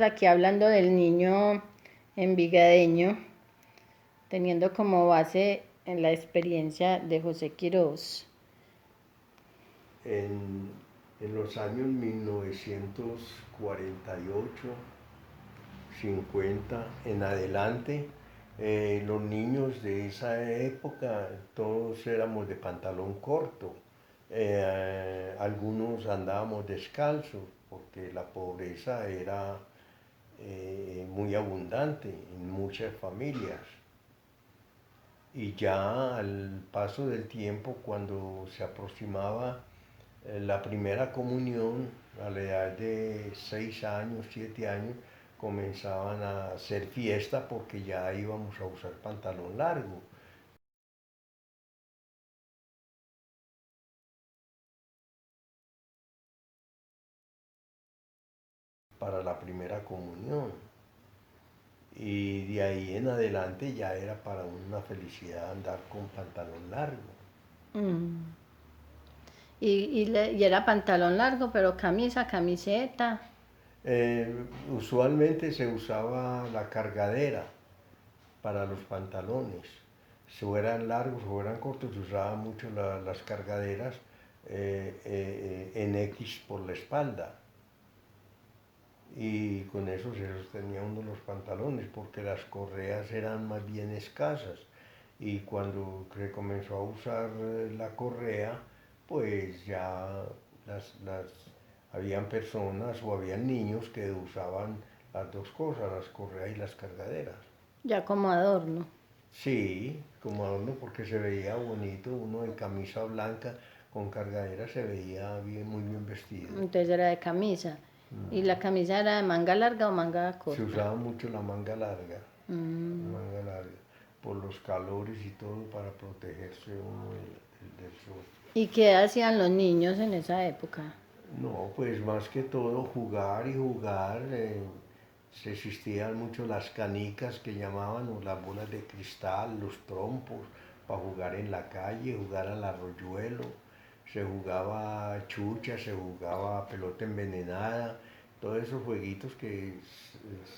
Aquí hablando del niño envigadeño, teniendo como base en la experiencia de José Quirós. En, en los años 1948, 50 en adelante, los niños de esa época todos éramos de pantalón corto. Algunos andábamos descalzos porque la pobreza era muy abundante en muchas familias. Y ya al paso del tiempo, cuando se aproximaba la primera comunión, a la edad de 6 años, 7 años, comenzaban a hacer fiesta porque ya íbamos a usar pantalón largo para la primera comunión. Y de ahí en adelante ya era para una felicidad andar con pantalón largo. Mm. Y era pantalón largo, pero camisa, camiseta. Usualmente se usaba la cargadera para los pantalones. Si fueran largos o fueran cortos, se usaban mucho las cargaderas en X por la espalda. Y con eso se sostenía uno los pantalones, porque las correas eran más bien escasas. Y cuando se comenzó a usar la correa, pues ya las, habían personas o habían niños que usaban las dos cosas, las correas y las cargaderas. Ya como adorno. Sí, como adorno porque se veía bonito, uno en camisa blanca con cargadera se veía bien, muy bien vestido. Entonces era de camisa. ¿Y la camisa era de manga larga o manga Se corta? usaba mucho la Mm. manga larga, por los calores y todo para protegerse uno del sol. ¿Y qué hacían los niños en esa época? No, pues más que todo jugar y jugar. Se existían mucho las canicas que llamaban, o las bolas de cristal, los trompos, para jugar en la calle, jugar al arroyuelo. Se jugaba chucha, se jugaba pelota envenenada, todos esos jueguitos que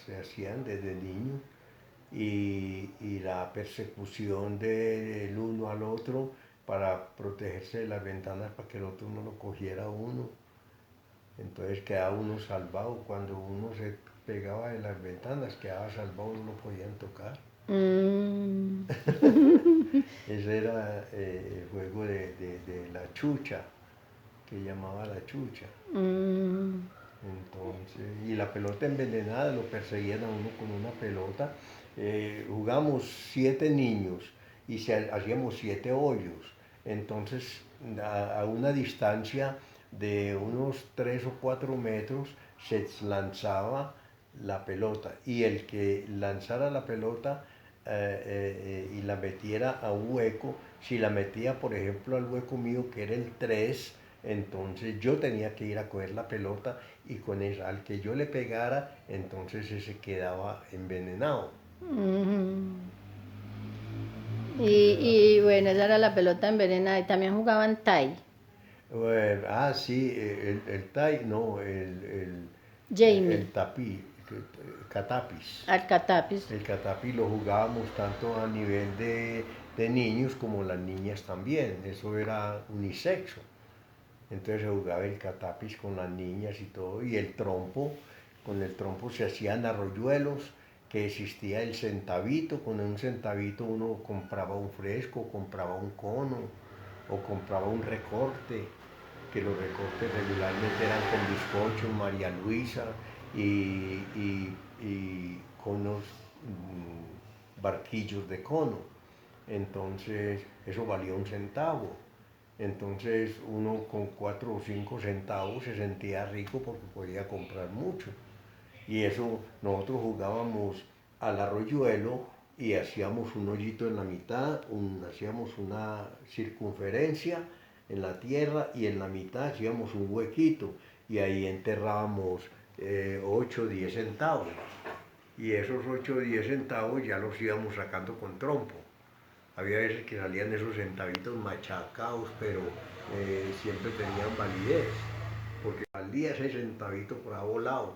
se hacían desde niño. Y la persecución del uno al otro para protegerse de las ventanas para que el otro no lo cogiera a uno. Entonces quedaba uno salvado. Cuando uno se pegaba de las ventanas, quedaba salvado, no lo podían tocar. Mm. Ese era el juego de la chucha, que llamaba la chucha. Mm. Entonces, y la pelota envenenada, lo perseguían a uno con una pelota. Jugamos 7 niños y hacíamos 7 hoyos. Entonces, a una distancia de unos 3 o 4 metros se lanzaba la pelota, y el que lanzara la pelota y la metiera a un hueco, si la metía por ejemplo al hueco mío que era el 3, entonces yo tenía que ir a coger la pelota, y con esa, al que yo le pegara, entonces ese quedaba envenenado. Mm. Esa era la Y bueno, esa era la pelota envenenada. Y también jugaban tie. sí, el tai, no, Jamie, el tapí, catapis. Alcatapis. El catapis lo jugábamos tanto a nivel de niños como las niñas también, eso era unisexo. Entonces se jugaba el catapis con las niñas y todo, y el trompo, con el trompo se hacían arroyuelos, que existía el centavito, con un centavito uno compraba un fresco, compraba un cono, o compraba un recorte, que los recortes regularmente eran con bizcocho, María Luisa y conos, barquillos de cono. Entonces eso valía un centavo. Entonces uno con 4 o 5 centavos se sentía rico porque podía comprar mucho. Y eso nosotros jugábamos al arroyuelo y hacíamos un hoyito en la mitad, hacíamos una circunferencia en la tierra, y en la mitad hacíamos un huequito y ahí enterrábamos 8 o 10 centavos. Y esos 8 o 10 centavos ya los íbamos sacando con trompo. Había veces que salían esos centavitos machacados, pero siempre tenían validez, porque valía ese centavito por ahí volado.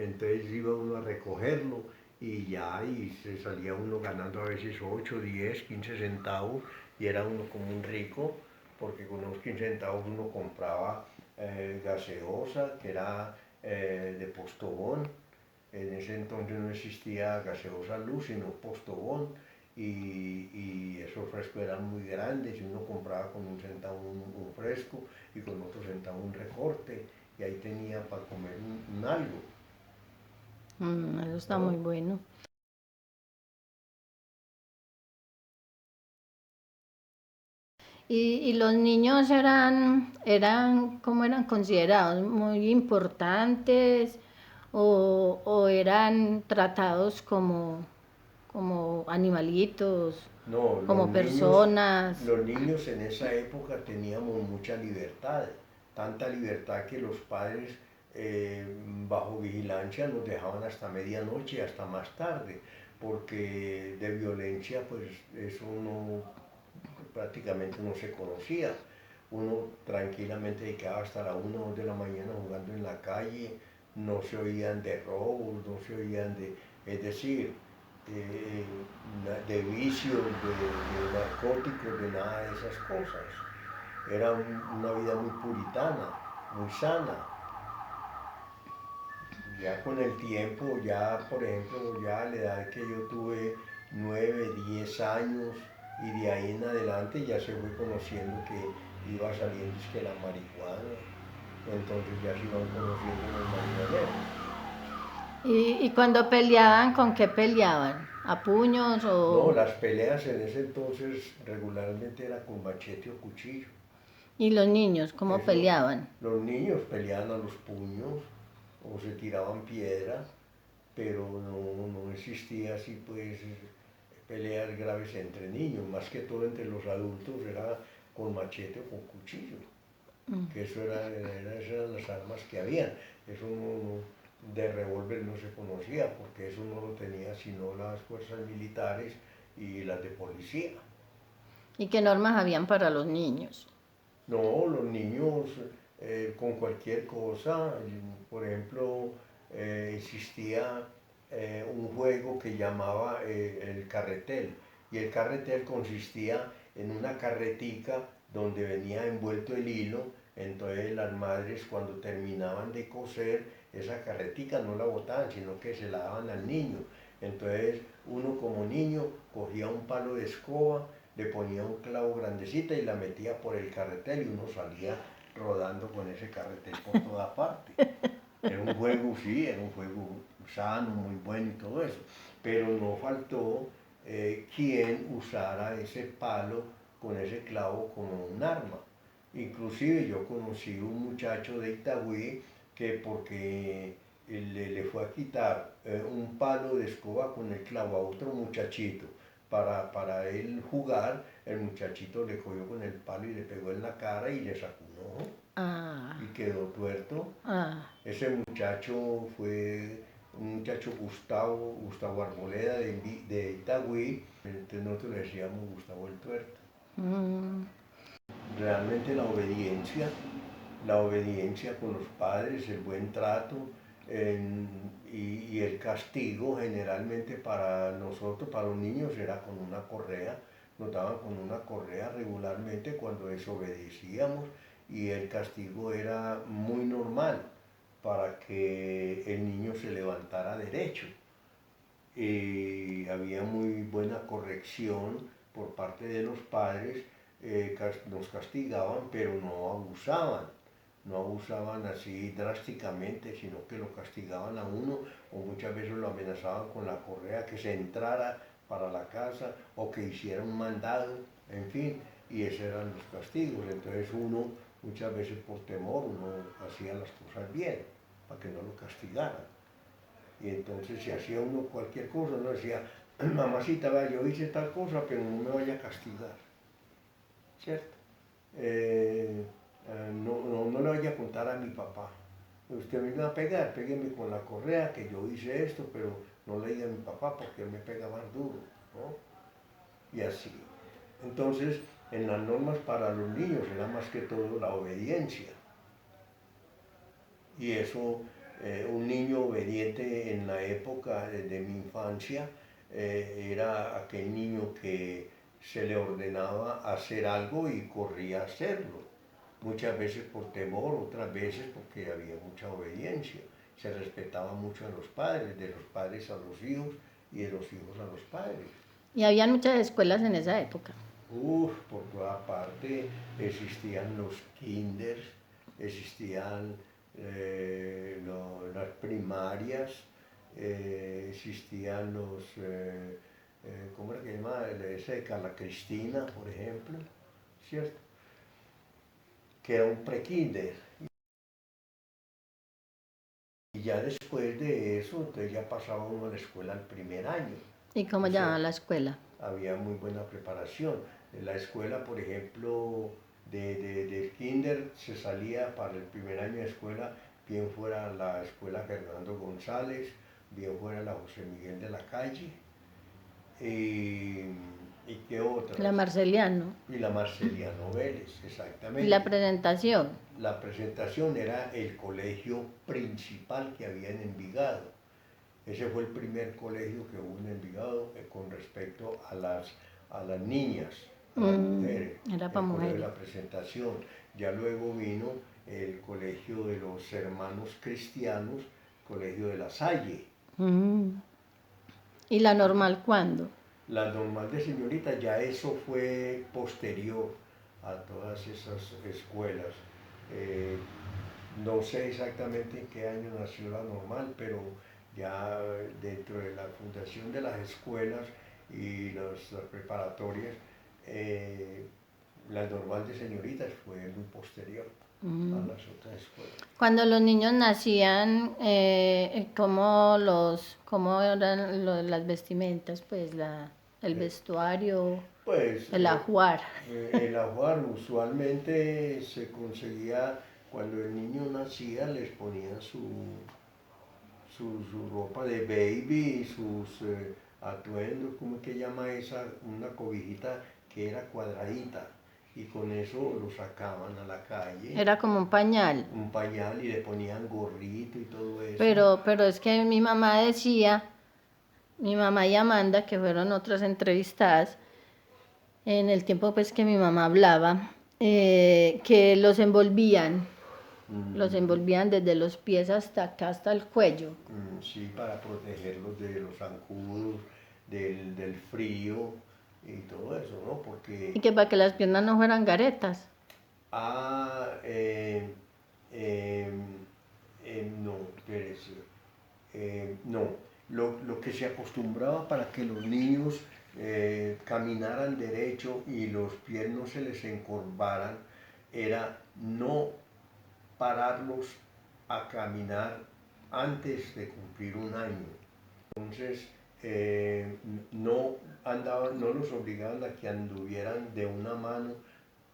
entonces iba uno a recogerlo y ya, y se salía uno ganando a veces 8, 10, 15 centavos y era uno como un rico, porque con unos 15 centavos uno compraba gaseosa, que era de Postobón. En ese entonces no existía gaseosa Luz, sino Postobón, y esos frescos eran muy grandes y uno compraba con un centavo un fresco y con otro centavo un recorte, y ahí tenía para comer un algo, Eso está muy ¿no? bueno. Y los niños ¿cómo eran considerados? ¿Muy importantes o eran tratados como animalitos, No, como personas? los niños en esa época teníamos mucha libertad, tanta libertad que los padres bajo vigilancia nos dejaban hasta medianoche, hasta más tarde, porque de violencia pues eso no, prácticamente no se conocía. Uno tranquilamente se quedaba hasta la 1 o 2 de la mañana jugando en la calle, no se oían de robos, no se oían de, es decir, eh, de vicios, de narcóticos, de nada de esas cosas. Era una vida muy puritana, muy sana. Ya con el tiempo, ya por ejemplo, ya a la edad que yo tuve 9, 10 años y de ahí en adelante ya se fue conociendo que iba saliendo es que la marihuana, entonces ya se iban conociendo los marihuaneros. Y cuando peleaban, ¿con qué peleaban? ¿A puños No, o...? las peleas en ese entonces regularmente era con machete o cuchillo. ¿Y los niños cómo Eso, peleaban? los niños peleaban a los puños o se tiraban piedra, pero no existía así pues peleas graves entre niños, más que todo entre los adultos era con machete o con cuchillo, que esas eran las armas que habían. Eso de revólver no se conocía, porque eso no lo tenía sino las fuerzas militares y las de policía. ¿Y qué normas habían para los niños? No, los niños con cualquier cosa, por ejemplo, existía un juego que llamaba el carretel, y el carretel consistía en una carretica donde venía envuelto el hilo. Entonces las madres, cuando terminaban de coser esa carretica, no la botaban, sino que se la daban al niño. Entonces uno como niño cogía un palo de escoba, le ponía un clavo grandecita y la metía por el carretel y uno salía rodando con ese carretel por toda parte. Era un juego, sí, era un juego sano, muy bueno y todo eso, pero no faltó quien usara ese palo con ese clavo como un arma. Inclusive yo conocí un muchacho de Itagüí que porque le fue a quitar un palo de escoba con el clavo a otro muchachito para él jugar, el muchachito le cogió con el palo y le pegó en la cara y le sacó un ojo Ah, y quedó tuerto. ah. Ese muchacho fue un muchacho Gustavo Arboleda de Itagüí, entonces nosotros le decíamos Gustavo el Tuerto. Mm. Realmente la obediencia con los padres, el buen trato y el castigo generalmente para nosotros, para los niños, era con una correa. Nos daban con una correa regularmente cuando desobedecíamos y el castigo era muy normal para que el niño se levantara derecho. Había muy buena corrección por parte de los padres, nos castigaban, pero no abusaban así drásticamente, sino que lo castigaban a uno o muchas veces lo amenazaban con la correa que se entrara para la casa o que hiciera un mandado, en fin, y esos eran los castigos. Entonces uno muchas veces por temor uno hacía las cosas bien para que no lo castigaran. Y entonces si hacía uno cualquier cosa, uno decía, mamacita, vea, yo hice tal cosa, pero no me vaya a castigar, ¿cierto? No le vaya a contar a mi papá. Usted me iba a pegar, pégueme con la correa, que yo hice esto, pero no le diga a mi papá porque él me pega más duro, ¿no? Y así. Entonces, en las normas para los niños era más que todo la obediencia. Y eso Un niño obediente en la época de mi infancia era aquel niño que se le ordenaba hacer algo y corría a hacerlo. Muchas veces por temor, otras veces porque había mucha obediencia. Se respetaba mucho a los padres, de los padres a los hijos y de los hijos a los padres. Y habían muchas escuelas en esa época. Por toda parte existían los kinders, existían las primarias, existían ¿cómo era que se llama? Ese de Carla Cristina, por ejemplo, ¿cierto? Que era un pre-kinder. Y ya después de eso, entonces ya pasaba uno a la escuela al primer año. ¿Y cómo llamaba la escuela? Había muy buena preparación. En la escuela, por ejemplo, de kinder se salía para el primer año de escuela, bien fuera la escuela Fernando González, bien fuera la José Miguel de la Calle, y qué otras. La Marceliano. Y la Marceliano Vélez, exactamente. ¿Y la presentación? La presentación era el colegio principal que había en Envigado. Ese fue el primer colegio que hubo en Envigado con respecto a las niñas, a las mujeres. Era para el mujeres. colegio de la presentación. Ya luego vino el colegio de los hermanos cristianos, colegio de la Salle. ¿Y la normal cuándo? La normal de señorita, ya eso fue posterior a todas esas escuelas. No sé exactamente en qué año nació la normal, pero ya dentro de la fundación de las escuelas y las preparatorias, la normal de señoritas fue muy posterior a las otras escuelas. Cuando los niños nacían, ¿cómo eran las vestimentas? Pues el vestuario, Pues, el ajuar. El ajuar usualmente se conseguía cuando el niño nacía, les ponían su ropa de baby, sus atuendos, ¿cómo es que llama esa? Una cobijita que era cuadradita y con eso lo sacaban a la calle. Era como un pañal. Un pañal y le ponían gorrito y todo eso. Pero es que mi mamá decía, mi mamá y Amanda, que fueron otras entrevistadas, en el tiempo pues que mi mamá hablaba, que los envolvían desde los pies hasta acá, hasta el cuello. Sí, para protegerlos de los zancudos, del frío y todo eso, ¿no? Porque... Y que para que las piernas no fueran garetas. No, espérese. No, lo que se acostumbraba para que los niños caminaran derecho y los pies no se les encorvaran era no pararlos a caminar antes de cumplir un año. Entonces, no los obligaban a que anduvieran de una mano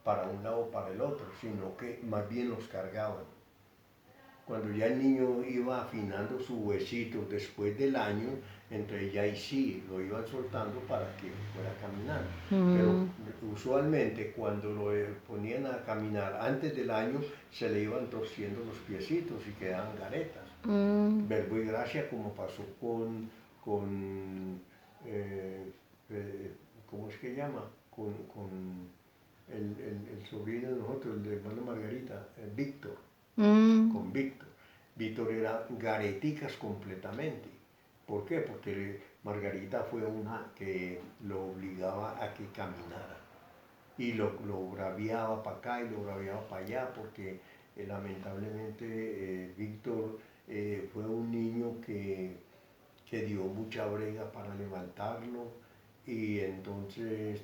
para un lado o para el otro, sino que más bien los cargaban. Cuando ya el niño iba afinando sus huesitos después del año, entonces ya ahí sí lo iban soltando para que fuera a caminar. Pero usualmente cuando lo ponían a caminar antes del año, se le iban torciendo los piecitos y quedaban garetas. Verbo y gracia, como pasó con ¿cómo es que llama? Con el sobrino de nosotros, el de hermana Margarita, Víctor. Con Víctor. Víctor era gareticas completamente. ¿Por qué? Porque Margarita fue una que lo obligaba a que caminara. Y lo braviaba para acá y lo braviaba para allá, porque lamentablemente Víctor fue un niño que dio mucha brega para levantarlo y entonces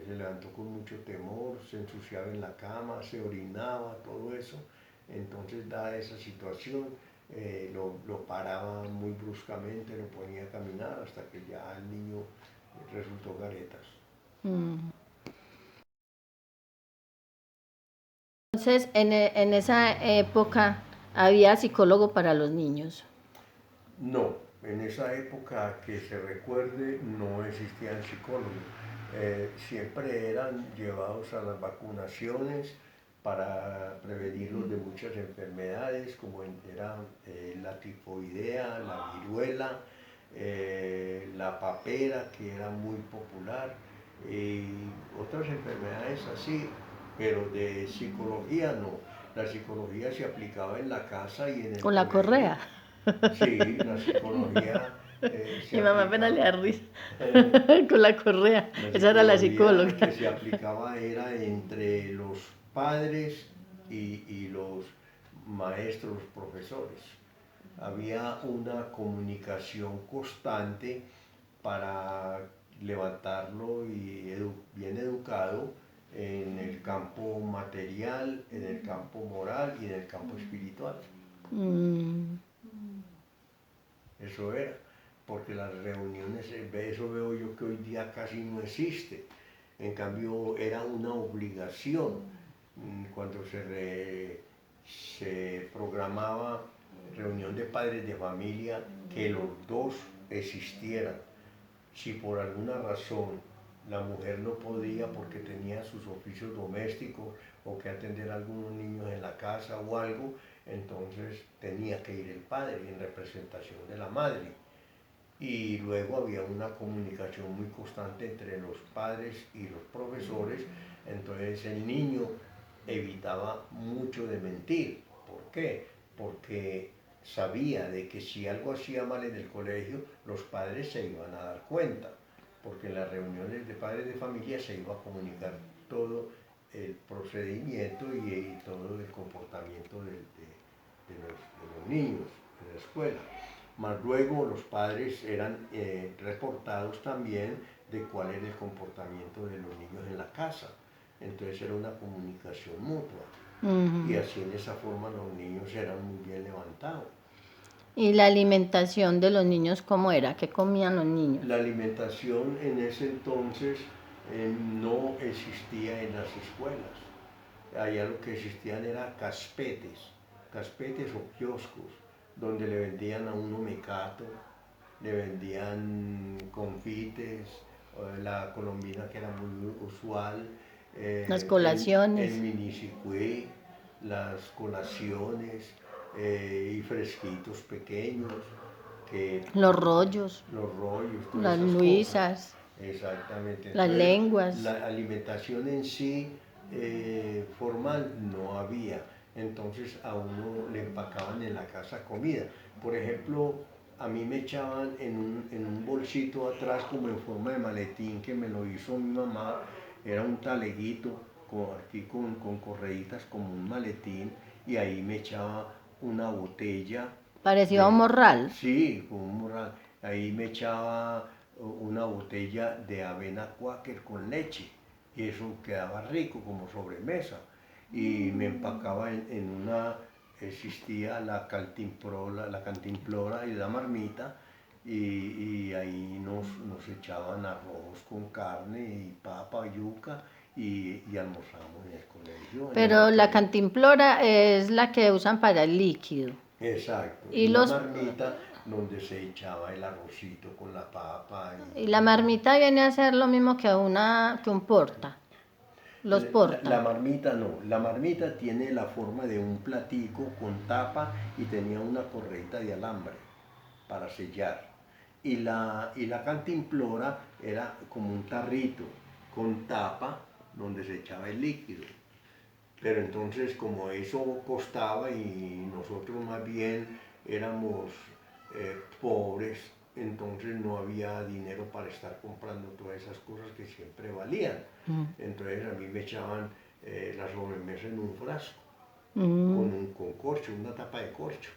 se levantó con mucho temor, se ensuciaba en la cama, se orinaba, todo eso. Entonces, dada esa situación, lo paraba muy bruscamente, lo ponía a caminar hasta que ya el niño resultó garetas. Entonces, en esa época, ¿había psicólogo para los niños? No, en esa época que se recuerde no existían psicólogos. Siempre eran llevados a las vacunaciones para prevenirlos de muchas enfermedades, como era la tifoidea, la viruela, la papera, que era muy popular, y otras enfermedades así, pero de psicología no. La psicología se aplicaba en la casa y en el Con la colegio. correa. Sí, la psicología se Mi mamá apenas le da aplicaba. risa. Con la correa. La Esa era la psicología que psicóloga. se aplicaba era entre los padres y los maestros, profesores. Había una comunicación constante para levantarlo y bien educado en el campo material, en el campo moral y en el campo espiritual. Mm. Eso era, porque las reuniones, eso veo yo que hoy día casi no existe. En cambio, era una obligación cuando se programaba reunión de padres de familia que los dos existieran. Si por alguna razón la mujer no podía porque tenía sus oficios domésticos o que atender a algunos niños en la casa o algo, entonces tenía que ir el padre en representación de la madre. Y luego había una comunicación muy constante entre los padres y los profesores, entonces el niño evitaba mucho de mentir. ¿Por qué? Porque sabía de que si algo hacía mal en el colegio, los padres se iban a dar cuenta, porque en las reuniones de padres de familia se iba a comunicar todo el procedimiento y todo el comportamiento de los niños en la escuela. Más luego los padres eran reportados también de cuál era el comportamiento de los niños en la casa. Entonces era una comunicación mutua. Y así en esa forma los niños eran muy bien levantados. ¿Y la alimentación de los niños cómo era? ¿Qué comían los niños? La alimentación en ese entonces no existía en las escuelas. Allá lo que existían eran caspetes o kioscos, donde le vendían a uno mecato, le vendían confites, la colombina que era muy usual, Las el colaciones, minicicué, las colaciones y fresquitos pequeños, que los rollos, los rollos, todas las esas cosas. luisas, Exactamente. las Entonces, lenguas. la alimentación en sí formal no había. Entonces a uno le empacaban en la casa comida. Por ejemplo, a mí me echaban en un bolsito atrás como en forma de maletín que me lo hizo mi mamá. Era un taleguito aquí con correitas como un maletín y ahí me echaba una botella Parecía un de, morral. sí, con un morral. Ahí me echaba una botella de avena Quaker con leche y eso quedaba rico como sobremesa. Y me empacaba en una, existía la cantimplora y la marmita y ahí nos echaban arroz con carne y papa, yuca y almorzamos en el colegio, en el Pero la recreo. cantimplora es la que usan para el líquido. Exacto, Y y la los marmita donde se echaba el arrocito con la papa. y la marmita viene a ser lo mismo que un porta. Los La porta. marmita no, la marmita tiene la forma de un platico con tapa y tenía una correita de alambre para sellar. Y la cantimplora era como un tarrito con tapa donde se echaba el líquido. Pero entonces como eso costaba y nosotros más bien éramos pobres, entonces no había dinero para estar comprando todas esas cosas que siempre valían. Entonces a mí me echaban la sobremesa en un frasco, Mm, con corcho, una tapa de corcho,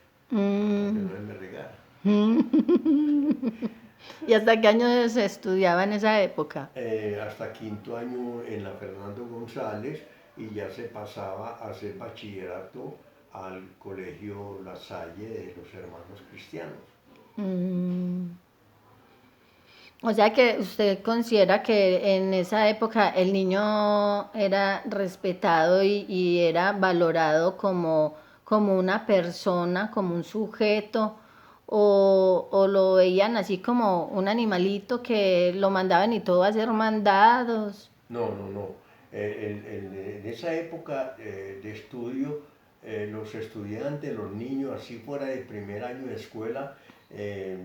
para que mm. no se me regara. ¿Y hasta qué años se estudiaba en esa época? Hasta quinto año en la Fernando González y ya se pasaba a hacer bachillerato al colegio La Salle de los Hermanos Cristianos. Mm. O sea que usted considera que en esa época el niño era respetado y era valorado como una persona, como un sujeto, o lo veían así como un animalito que lo mandaban y todo a hacer mandados. No, no, no. En esa época de estudio, los estudiantes, los niños, así fuera de primer año de escuela, eh,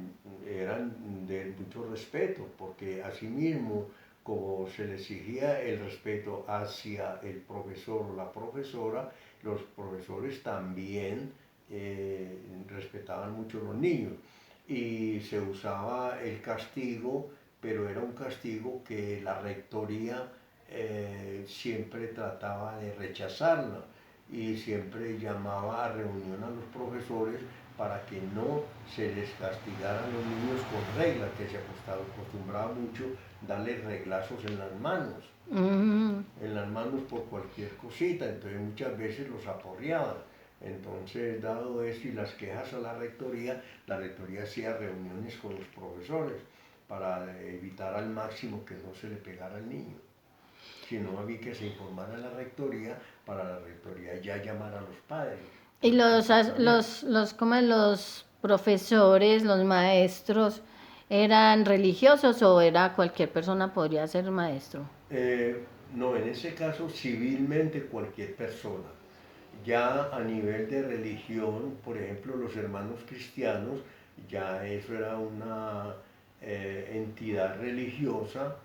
eran de mucho respeto, porque asimismo, como se le exigía el respeto hacia el profesor o la profesora, los profesores también respetaban mucho a los niños. Y se usaba el castigo, pero era un castigo que la rectoría siempre trataba de rechazarla y siempre llamaba a reunión a los profesores para que no se les castigara a los niños con reglas, que se acostumbraba mucho darles reglazos Mm. en las manos por cualquier cosita, entonces muchas veces los aporreaban. Entonces, dado eso y las quejas a la rectoría hacía reuniones con los profesores para evitar al máximo que no se le pegara al niño. Si no, había que se informara a la rectoría para la rectoría ya llamar a los padres. ¿Y También. como los profesores, los maestros, eran religiosos o era cualquier persona podría ser maestro? No, en ese caso civilmente cualquier persona. Ya a nivel de religión, por ejemplo, los hermanos cristianos, ya eso era una entidad religiosa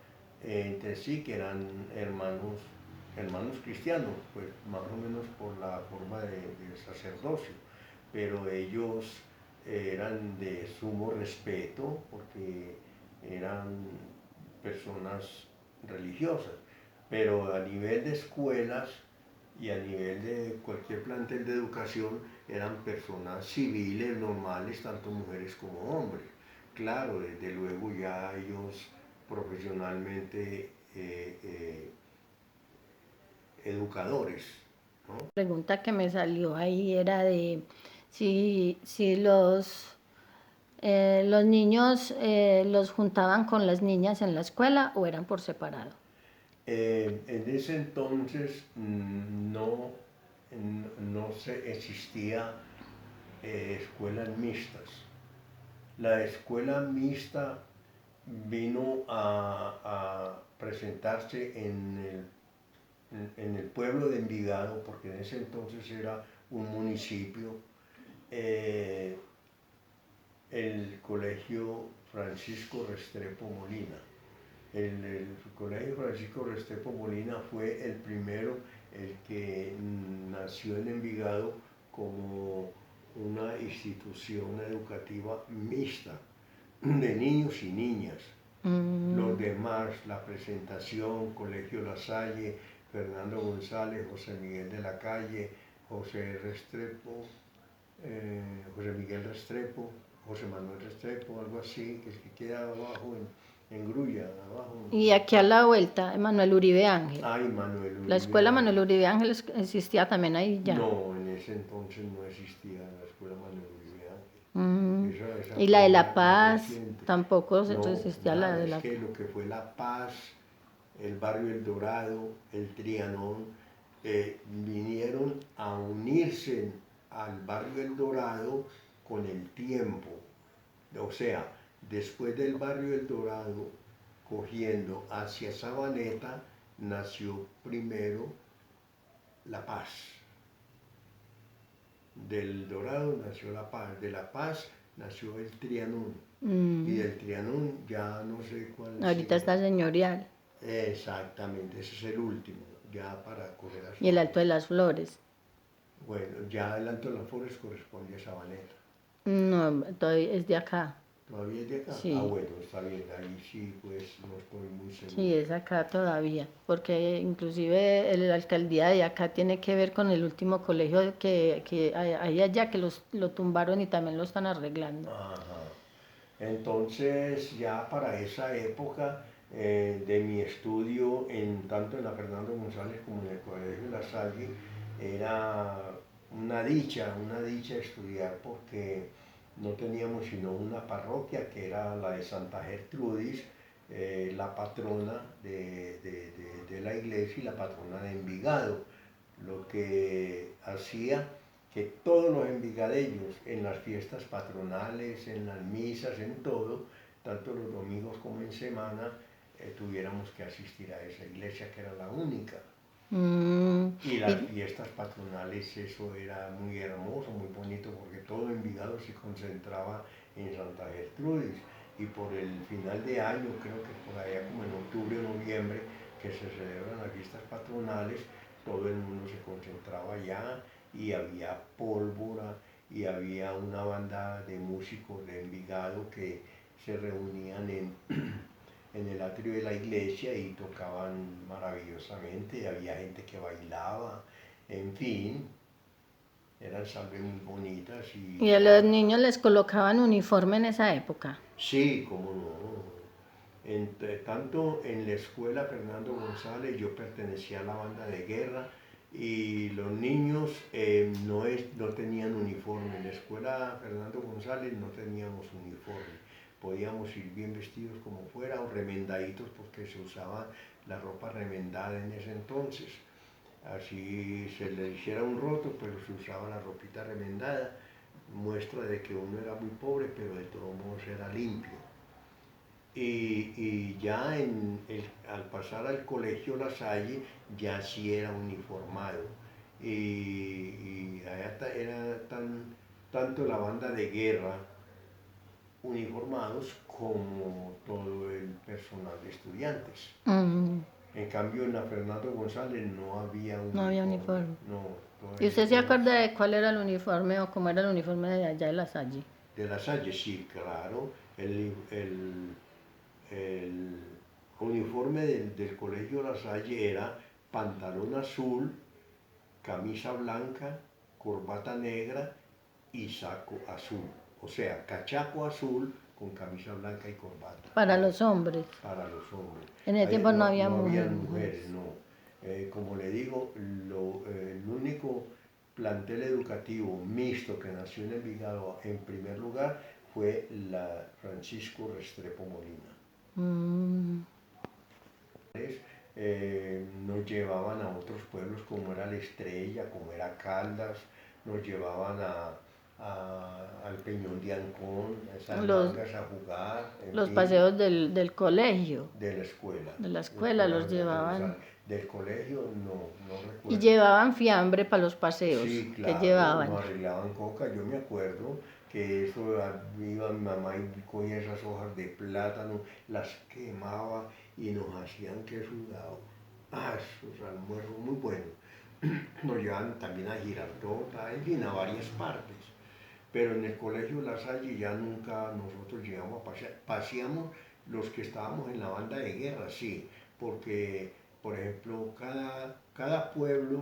entre sí, que eran hermanos cristianos, pues más o menos por la forma de sacerdocio, pero ellos eran de sumo respeto porque eran personas religiosas, pero a nivel de escuelas y a nivel de cualquier plantel de educación eran personas civiles, normales, tanto mujeres como hombres. Claro, desde luego ya ellos profesionalmente educadores, ¿no? La pregunta que me salió ahí era de si los niños los juntaban con las niñas en la escuela o eran por separado. En ese entonces no se existía escuelas mixtas. La escuela mixta vino a presentarse en el pueblo de Envigado, porque en ese entonces era un municipio, eh, el colegio Francisco Restrepo Molina. El colegio Francisco Restrepo Molina fue el primero, el que nació en Envigado como una institución educativa mixta de niños y niñas. Los Mm. demás, la presentación, Colegio La Salle, Fernando González, José Miguel de la Calle, José Restrepo, José Miguel Restrepo, José Manuel Restrepo, algo así, que es que queda abajo en Grulla, abajo. Y aquí a la vuelta, Manuel Uribe Ángel. Ay, Manuel La Uribe escuela Manuel Ángel. Uribe Ángel existía también ahí ya. No, en ese entonces no existía la escuela Manuel Uribe Ángel. Mm. Esa Y la fue de La más Paz, reciente. tampoco No, existía la nada, de es La Paz. que lo que fue La Paz, el barrio El Dorado, el Trianón, vinieron a unirse al barrio El Dorado con el tiempo. O sea, después del barrio El Dorado, cogiendo hacia Sabaneta, nació primero La Paz. Del Dorado nació La Paz, de La Paz nació el Trianón y Mm. del Trianón ya no sé cuál Ahorita sigue. está señorial. Exactamente, ese es el último, ya para coger a Y el Alto de Sabaneta. las Flores. Bueno, ya el Alto de las Flores corresponde a Sabaneta. No, todavía es de acá. ¿Todavía es de acá? Ah, Sí, bueno, está bien, ahí sí, pues no estoy muy sí, seguro. es acá todavía. Porque inclusive la alcaldía de acá tiene que ver con el último colegio que hay allá, que lo tumbaron y también lo están arreglando. Ajá. Entonces, ya para esa época de mi estudio, tanto en la Fernando González como en el Colegio La Salle, era una dicha estudiar porque no teníamos sino una parroquia que era la de Santa Gertrudis, la patrona de la iglesia y la patrona de Envigado, lo que hacía que todos los envigadeños en las fiestas patronales, en las misas, en todo, tanto los domingos como en semana, tuviéramos que asistir a esa iglesia que era la única. Mm, Y las y- fiestas patronales, eso era muy hermoso, muy bonito, porque todo Envigado se concentraba en Santa Gertrudis. Y por el final de año, creo que por allá como en octubre o noviembre, que se celebran las fiestas patronales, todo el mundo se concentraba allá y había pólvora y había una banda de músicos de Envigado que se reunían en el atrio de la iglesia y tocaban maravillosamente, había gente que bailaba, en fin, eran salves muy bonitas y y a los ya, niños les colocaban uniforme en esa época. sí, cómo no. Tanto en la escuela Fernando González yo pertenecía a la banda de guerra y los niños no tenían uniforme. En la escuela Fernando González no teníamos uniforme. Podíamos ir bien vestidos como fuera o remendaditos porque se usaba la ropa remendada en ese entonces. Así se le hiciera un roto, pero se usaba la ropita remendada. Muestra de que uno era muy pobre, pero de todos modos era limpio. Y ya al pasar al colegio La Salle, ya sí era uniformado. Y allá era tanto la banda de guerra uniformados como todo el personal de estudiantes. Mm, En cambio, en la Fernando González no había no había uniforme, uniforme. no, todo ¿Y usted se era acuerda de cuál era el uniforme o cómo era el uniforme de allá de La Salle? de La Salle, sí, claro. El uniforme del colegio La Salle era pantalón azul, camisa blanca, corbata negra y saco azul. O sea, cachaco azul con camisa blanca y corbata. Para los hombres. Para los hombres. En ese Ahí tiempo no no, había no habían mujeres. mujeres, no. Como le digo, el único plantel educativo mixto que nació en Envigado en primer lugar fue la Francisco Restrepo Molina. Mm, Nos llevaban a otros pueblos como era La Estrella, como era Caldas, nos llevaban al Peñón de Ancón, a esas los, mangas a jugar, en los fin, paseos del colegio, de de la la escuela, escuela los Fernando llevaban. González. Del colegio no Y recuerdo. llevaban fiambre para los paseos Sí, que claro, llevaban. nos arreglaban coca. Yo me acuerdo que eso iba mi mamá y cogía esas hojas de plátano, las quemaba y nos hacían que sudado. Ah, esos almuerzos muy buenos. Nos llevaban también a Girardota, en fin, a varias partes. Pero en el colegio La Salle ya nunca nosotros llegamos a pasear. Paseamos los que estábamos en la banda de guerra, sí, porque, por ejemplo, cada pueblo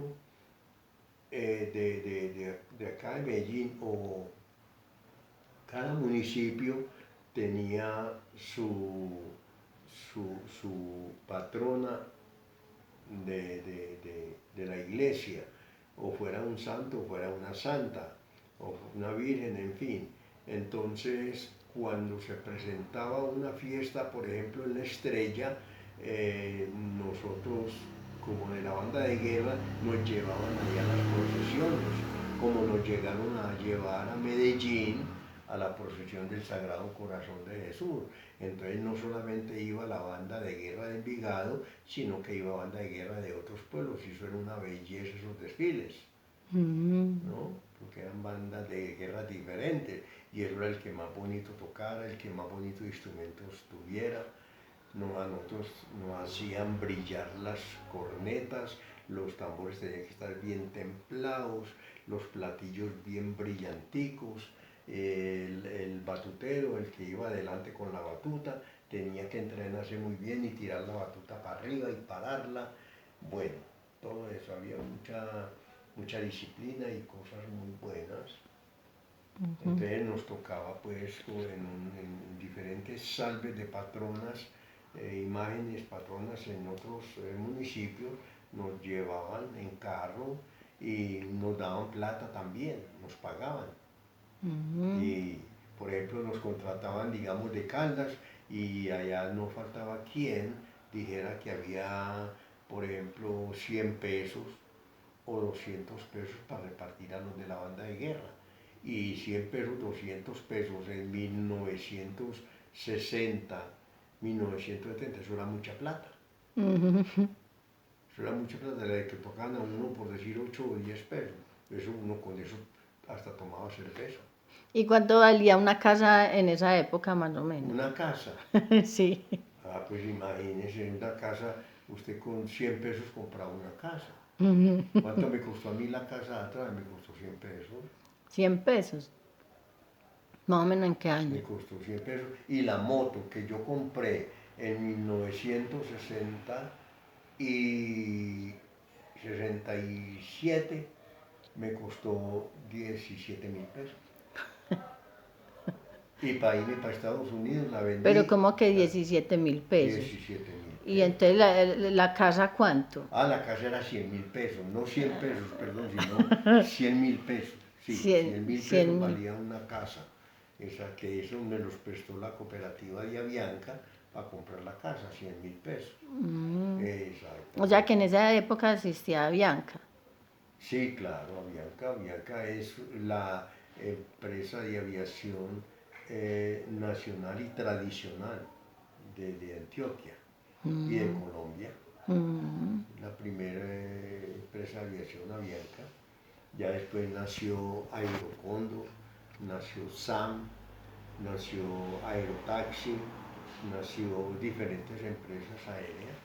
de acá de Medellín o cada municipio tenía su patrona de la iglesia, o fuera un santo, o fuera una santa, o una virgen, en fin. Entonces, cuando se presentaba una fiesta, por ejemplo, en la Estrella, nosotros, como de la banda de guerra, nos llevaban allá a las procesiones, como nos llegaron a llevar a Medellín a la procesión del Sagrado Corazón de Jesús. Entonces no solamente iba la banda de guerra de Envigado, sino que iba banda de guerra de otros pueblos, y eso era una belleza esos desfiles, Mm, ¿no? Porque eran bandas de guerra diferentes, y eso era el que más bonito tocara, el que más bonitos instrumentos tuviera. A nosotros nos hacían brillar las cornetas, los tambores tenían que estar bien templados, los platillos bien brillanticos, el batutero, el que iba adelante con la batuta, tenía que entrenarse muy bien y tirar la batuta para arriba y pararla. Bueno, todo eso, había mucha disciplina y cosas muy buenas. ujú. Entonces nos tocaba pues en diferentes salves de patronas, imágenes patronas en otros municipios, nos llevaban en carro y nos daban plata también, nos pagaban. Mm, Y por ejemplo nos contrataban, digamos, de Caldas y allá no faltaba quien dijera que había, por ejemplo, 100 pesos o 200 pesos para repartir a los de la banda de guerra. Y 100 pesos, 200 pesos en 1960, 1970, eso era mucha plata. ujú. Eso era mucha plata, de que tocaban a uno por decir 8 o 10 pesos. Eso uno con eso hasta tomaba cerveza. ¿Y cuánto valía una casa en esa época, más o menos? Una casa. Sí. Ah, pues imagínese, en una casa, usted con 100 pesos compraba una casa. ¿Cuánto me costó a mí la casa atrás? Me costó 100 pesos. 100 pesos. Más o menos en qué Me año. costó 100 pesos. Y la moto que yo compré en 1960 y 67 me costó 17.000 pesos. Y para irme para Estados Unidos la Pero vendí como que a 17.000 pesos. 17.000 Y pesos. entonces la casa, ¿cuánto? Ah, la casa era 100.000 pesos, no 100 pesos, perdón, sino 100.000 pesos. Sí, 100, 100.000 pesos 100.000. valía una casa. Esa que eso me los prestó la cooperativa de Avianca para comprar la casa, 100.000 pesos. O sea Exactamente. que en esa época existía Bianca. Sí, claro, Avianca. Avianca es la empresa de aviación nacional y tradicional de Antioquia y de Colombia. La primera empresa de aviación Avianca. Ya después nació Aerocóndor, nació SAM, nació Aerotaxi, nació diferentes empresas aéreas.